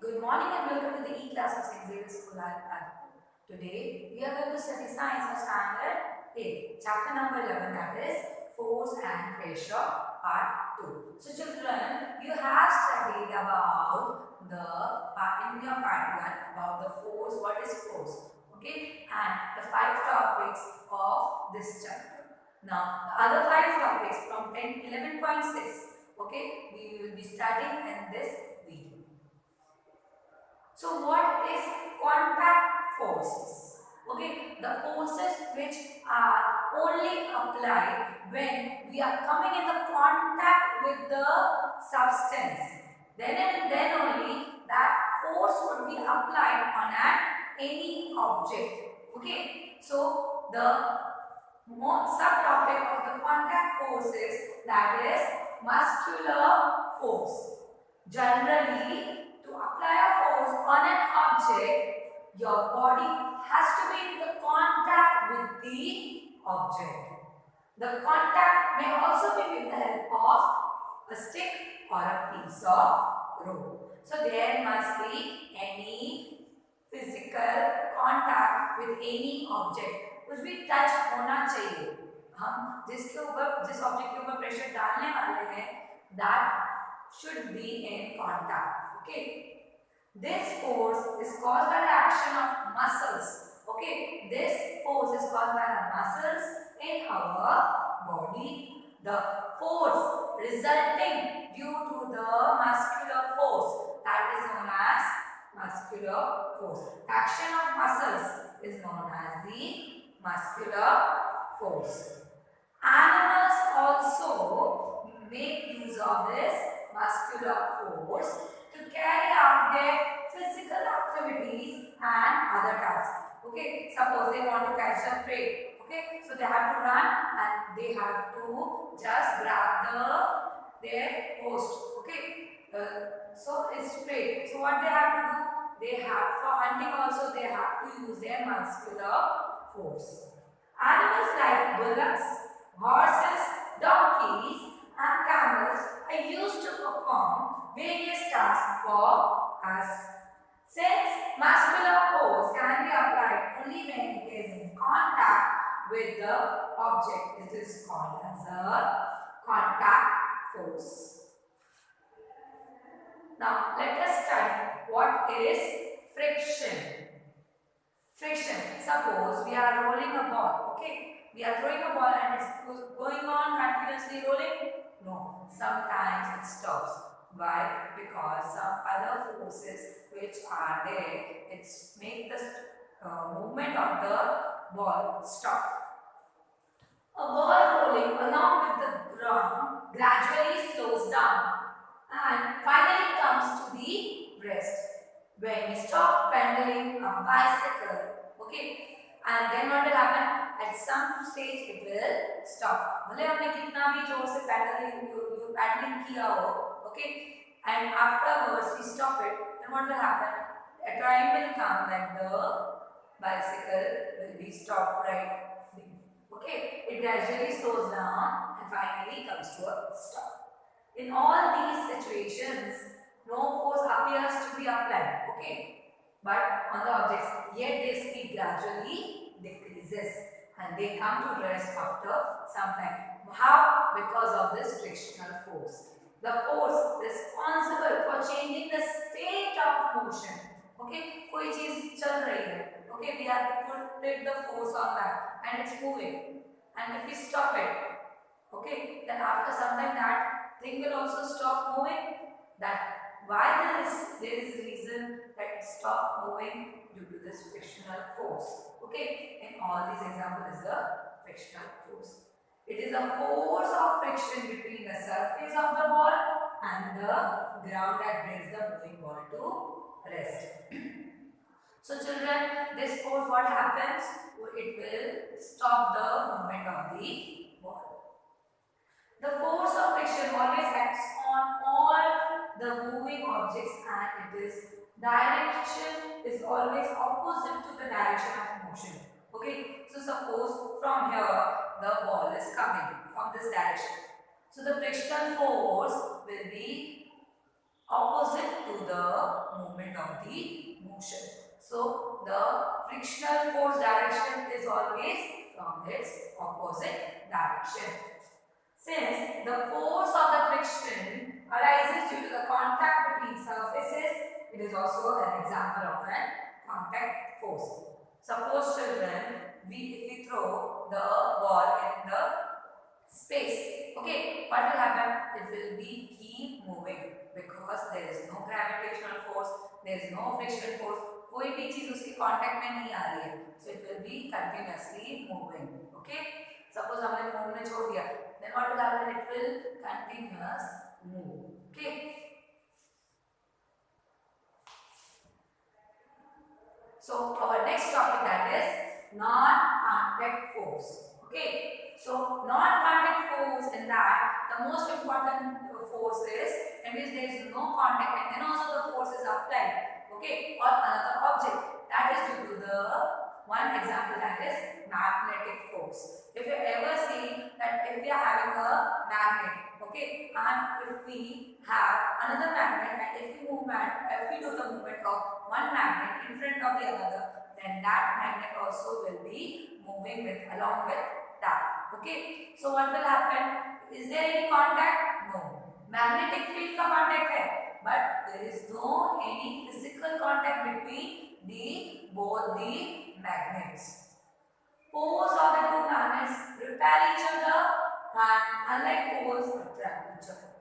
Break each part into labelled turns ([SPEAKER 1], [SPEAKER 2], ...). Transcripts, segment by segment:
[SPEAKER 1] Good morning and welcome to the E-class of St.Xaviers School at Today we are going to study science of standard 8, chapter number 11, that is force and pressure part 2. So children, you have studied about in your part 1 about the force, what is force, okay, and the 5 topics of this chapter. Now the other 5 topics from 11.6, okay, we will be studying in this video. So what is contact forces? Okay, the forces which are only applied when we are coming in the contact with the substance. Then and then only that force would be applied on any object. Okay, so the subtopic of the contact force is that is muscular force. Generally, to apply a force on an object, your body has to be in the contact with the object. The contact may also be with the help of a stick or a piece of rope. So there must be any physical contact with any object. कुछ भी touch होना चाहिए. हम जिसके ऊपर जिस object के ऊपर प्रेशर डालने वाले हैं, that should be in contact. Okay, this force is caused by the action of muscles. Okay, this force is caused by the muscles in our body. The force resulting due to the muscular force, that is known as muscular force. Action of muscles is known as the muscular force. Animals also make use of this muscular force to carry out their physical activities and other tasks. Okay, suppose they want to catch a prey. Okay, so they have to run and they have to just grab their host. Okay, so it's prey. So what they have to do? They have, for hunting also, they have to use their muscular force. Animals like bullocks, horses, donkeys and camels are used to perform various tasks for us. Since muscular force can be applied only when it is in contact with the object, it is called as a contact force. Now let us study what is friction. Friction. Suppose we are rolling a ball. Okay, we are throwing a ball and it's going on continuously rolling. No, sometimes it stops. Why? Because some other forces which are there, it's make the movement of the ball stop. A ball rolling along with the ground gradually slows down and finally comes to the rest when we stop pedaling a bicycle. Okay, and then what will happen? At some stage it will stop. भले हमने कितना भी जोर से pedaling किया हो, okay, and afterwards we stop it, then what will happen? A time will come that the bicycle will be stopped right. Okay, it gradually slows down and finally comes to a stop. In all these situations, no force appears to be applied. Okay, but on the objects, yet their speed gradually decreases and they come to rest after some time. How? Because of this frictional force. The force responsible for changing the state of motion. Okay, कोई चीज चल रही है. Okay, we have put the force on that and it's moving. And if we stop it, okay, then after some time that thing will also stop moving. That why there is reason that it stop moving due to this frictional force. Okay, in all these examples is the frictional force. It is a force of friction between the surface of the ball and the ground that brings the moving ball to rest. So children, this force, what happens? It will stop the movement of the ball. The force of friction always acts on all the moving objects and its direction is always opposite to the direction of motion. Okay, so suppose from here the ball is coming from this direction. So the frictional force will be opposite to the movement of the motion. So the frictional force direction is always from its opposite direction. Since the force of the friction arises due to the contact between surfaces, it is also an example of an contact force. Suppose children, if we throw the ball in the space, okay, what will happen? It will be keep moving because there is no gravitational force, there is no friction force, कोई भी चीज उसके contact में नहीं आ रही है, so it will be continuously moving. Okay, suppose हमने phone में छोड़ दिया, then what will happen? It will continuous move. Okay. So our next topic, that is non-contact force. Okay. So non-contact force, in that the most important force is in which there is no contact and then also the force is applied. Okay, or another object. That is due to the one example, that is magnetic force. If you ever see that if we are having a magnet, okay, and if we have another magnet, and if we do the movement of one magnet in front of the other, then that magnet also will be moving along with that. Okay, so what will happen? Is there any contact? No. Magnetic field का contact है, but there is no any physical contact between both the magnets. Poles of the two magnets repel each other, and unlike poles, attract each other.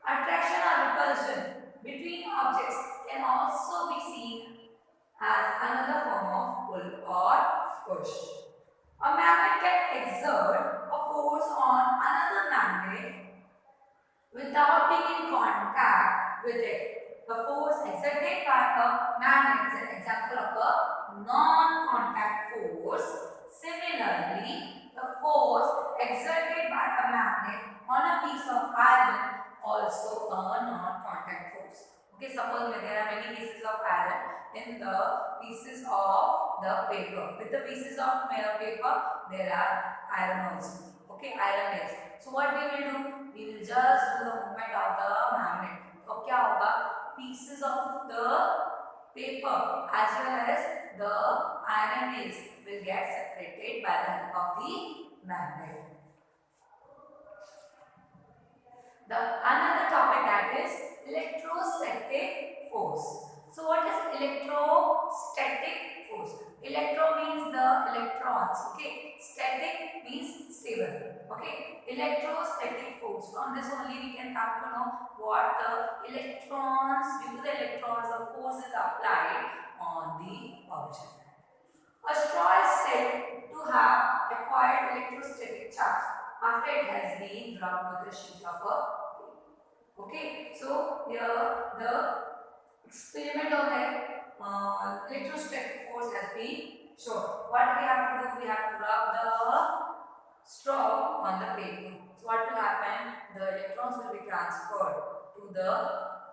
[SPEAKER 1] Attraction or repulsion between objects can also be seen as another form of pull or push. A magnet can exert a force on another magnet without being in contact with it. The force exerted by a magnet is an example of a non-contact force. Similarly, the force exerted by a magnet on a piece of iron also a non-contact force. Okay, suppose there are many pieces of iron in the pieces of the paper. With the pieces of paper, there are iron also. Okay, iron nails. So what we will do? We will just do the movement of the magnet. तो क्या होगा? Pieces of the paper as well as the iron nails will get separated by the help of the magnet. The another topic, that is electrostatic force. So what is electrostatic force? Electro means the electrons. Okay, static means stable. Okay, electrostatic force. From this only we can come to know what the electrons, due to the electrons, the force is applied on the object. A straw is said to have acquired electrostatic charge after it has been rubbed with a sheet of a paper. Okay, so here the experiment of the electrostatic force has been shown. What we have to do? We have to rub the straw on the paper. So what will happen? The electrons will be transferred to the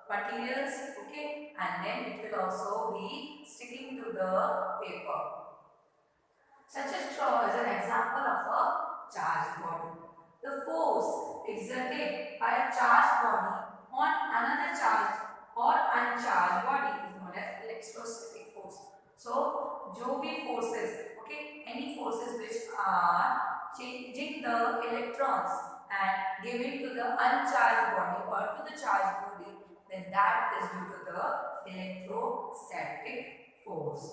[SPEAKER 1] materials, okay, and then it will also be sticking to the paper. Such a straw is an example of a charged body. The force exerted by a charged body on another charged or uncharged body is known as electrostatic force. So, जो भी forces, okay, any forces which are changing the electrons and giving to the uncharged body or to the charged body, then that is due to the electrostatic force.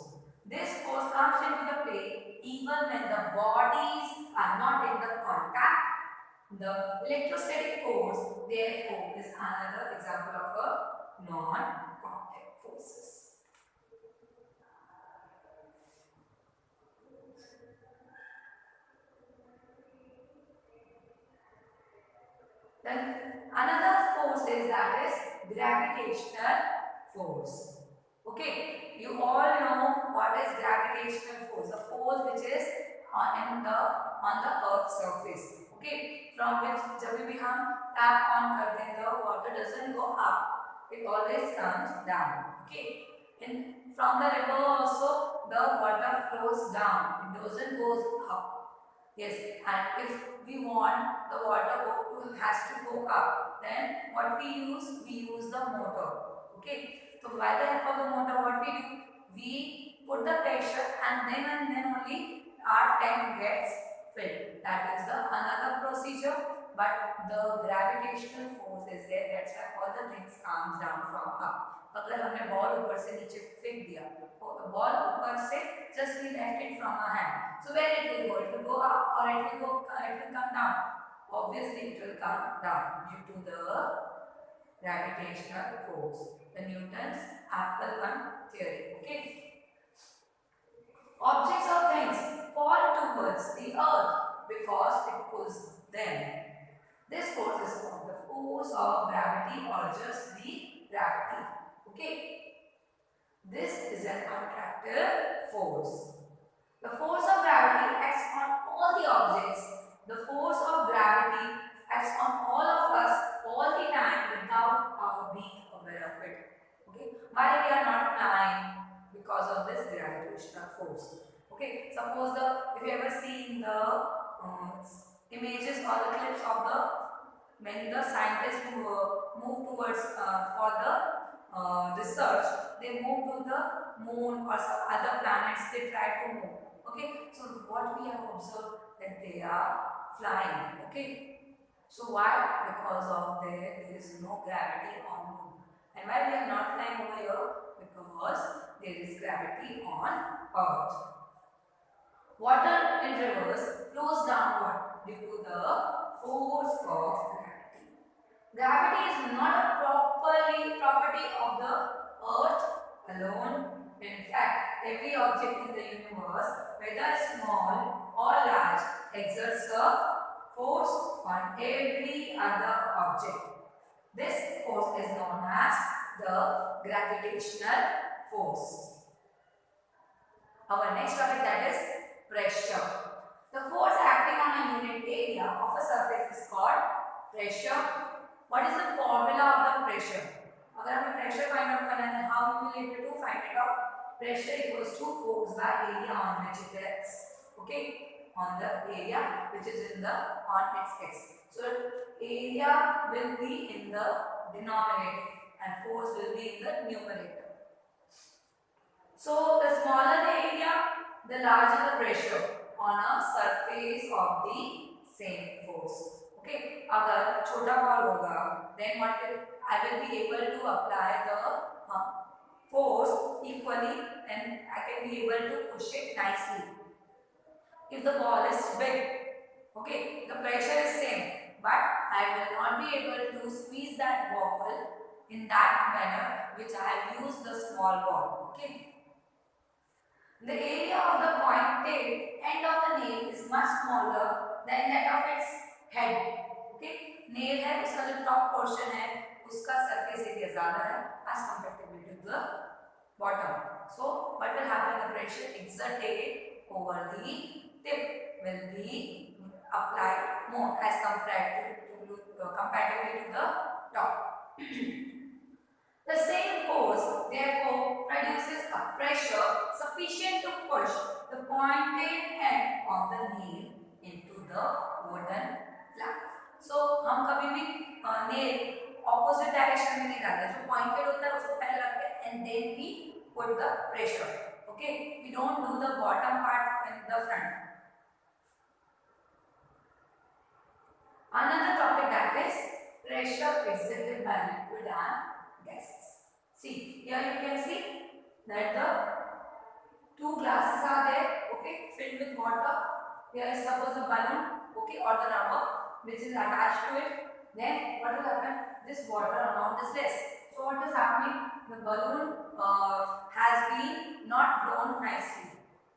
[SPEAKER 1] This force comes into the play even when the bodies are not in the contact. The electrostatic force, therefore, is another example of a non-contact forces. Then another force is, that is gravitational force. Okay, you all know what is gravitational force. The force which is on the earth's surface. Okay, from which जब भी हम tap on करते हैं, the water doesn't go up, it always comes down. Okay, and from the river also the water flows down, it doesn't go up. Yes, and if we want the water has to go up, then what we use the motor. Okay, So by the help of the motor, what we do, we put the pressure and then only our tank gets filled. That is the another procedure. But the gravitational force is there. That's why all the things comes down from up. अगर हमने ball ऊपर से नीचे फेंक दिया, ball ऊपर से just we left it from our hand. So where it will go? It will go up or it will come down. Obviously, it will come down due to the gravitational force, the Newton's apple one theory. Okay. Objects or things fall towards the earth because it pulls them. This force is called the force of gravity or just the gravity. Okay. This is an attractive force. The force of gravity acts on all the objects. The force of gravity acts on all of us all the time without our being aware of it. Okay. Why we are not flying? Because of this gravitational force. Okay. Suppose if you ever seen the images or the clips of when the scientists move towards for the research, they move to the moon or some other planets. They try to move. Okay, so what we have observed that they are flying. Okay, so why? Because of there is no gravity on moon. And why we are not flying over here? Because there is gravity on earth. Water in rivers flows downward due to the force of gravity. Gravity is not a property of the earth alone. In fact, every object in the universe, whether small or large, exerts a force on every other object. This force is known as the gravitational force. Our next topic, that is pressure. The force acting on a unit area of a surface is called pressure. What is the formula of the pressure? अगर हमें pressure find out करना है, how we will be able to find it out? Pressure equals to force by area on which it acts. Okay, on the area which is in the on its x. So area will be in the denominator and force will be in the numerator. So the smaller the area, the larger the pressure on a surface of the same force. Okay, अगर छोटा ball होगा, then what will I will be able to apply the force equally and I can be able to push it nicely. If the ball is big, okay, the pressure is same, but I will not be able to squeeze that ball in that manner which I have used the small ball. Okay. The area of the pointed end of the nail is much smaller than that of its head. Okay, nail है उसका जो top portion है उसका surface area ज़्यादा है as comparatively to the bottom. So what will happen? The pressure exerted over the tip will be applied more as comparatively to the top. The same force therefore produces a pressure sufficient to push the pointed end of the nail into the wooden plank. So हम कभी भी nail opposite direction में नहीं डालते, जो pointed होता है उसको पहले रखते हैं and then we put the pressure. Okay, we don't do the bottom part in the front. Another topic, that is pressure exerted by liquid and gases. See, here you can see that the two glasses are there, okay, filled with water. Here is suppose a balloon, okay, or the rubber which is attached to it. Then what will happen? This water amount is less. So what is happening? The balloon has been not blown nicely,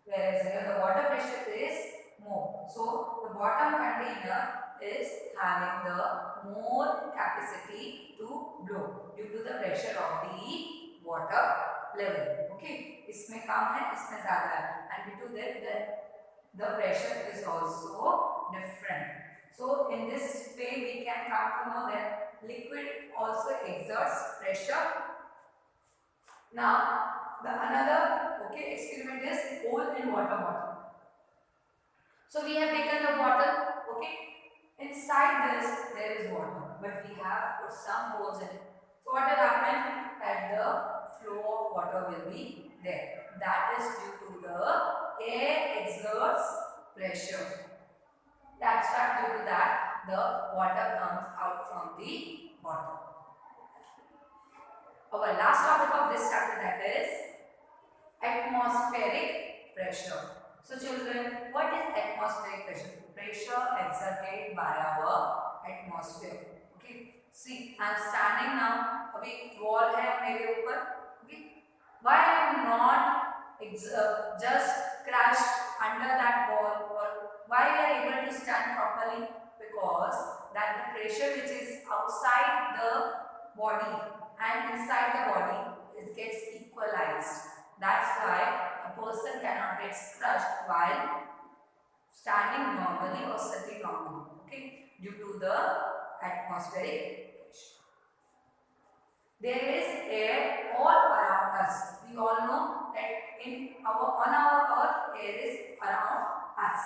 [SPEAKER 1] whereas here the water pressure is more. So the bottom container is having the more capacity to blow due to the pressure of the water level. Okay, इसमें कम है, इसमें ज़्यादा है, and due to that the pressure is also different. So in this way we can come to know that liquid also exerts pressure. Now the another experiment is hole in water bottle. So we have taken the bottle, okay. Inside this there is water, but we have put some holes in it. So what will happen? At the flow of water will be there. That is due to the air exerts pressure. That's why due to that the water comes out from the bottom. Our last topic of this chapter, that is atmospheric pressure. So children, what is atmospheric pressure? Pressure exerted by our atmosphere. Okay. See, I am standing now. अभी wall है मेरे ऊपर. Okay. Why I am not just crashed under that wall, or why we are able to stand properly? Because that the pressure which is outside the body and inside the body, it gets equalized. That's why a person cannot get crushed while standing normally or sitting normally, okay, due to the atmospheric pressure. There is air all around us. We all know that on our earth, air is around us.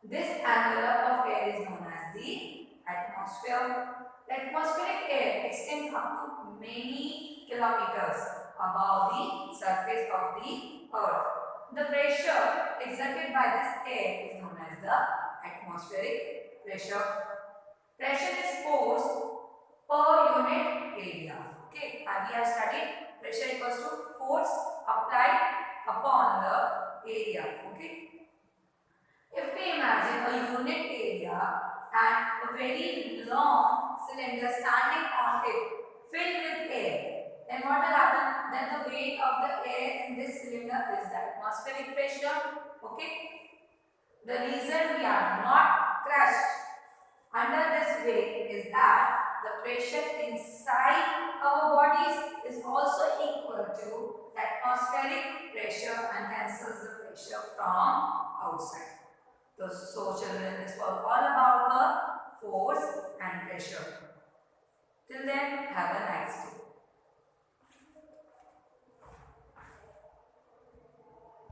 [SPEAKER 1] This envelope of air is known as the atmosphere. The atmospheric air extends up to many kilometers above the surface of the earth. The pressure exerted by this air is known as the atmospheric pressure. Pressure is force per unit area. Okay, we have studied pressure equals to force applied upon the area. Okay. If we imagine a unit area and a very long cylinder standing on it filled with air, then what will happen? Then the weight of the air in this cylinder is the atmospheric pressure. Okay. The reason we are not crushed under this weight is that the pressure inside our bodies is also equal to the atmospheric pressure and cancels the pressure from outside. So children, this was all about the force and pressure. Till then, have a nice day.